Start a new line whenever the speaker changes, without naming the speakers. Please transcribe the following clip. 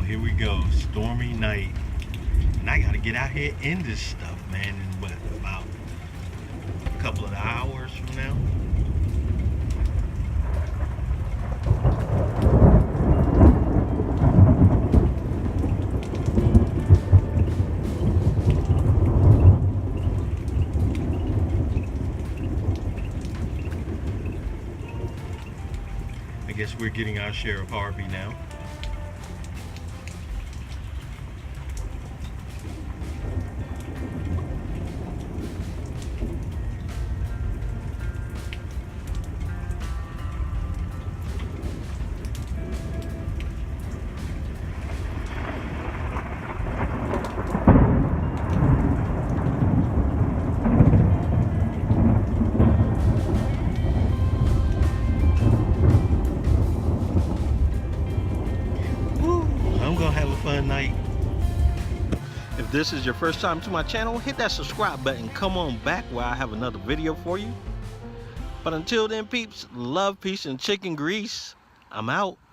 here we go. Stormy night. And I gotta get out here in this stuff, man, in what, about a couple of hours from now? I guess we're getting our share of Harvey now. I'm gonna have a fun night. If this is your first time to my channel, hit that subscribe button. Come on back where I have another video for you. But until then, peeps, love, peace, and chicken grease. I'm out.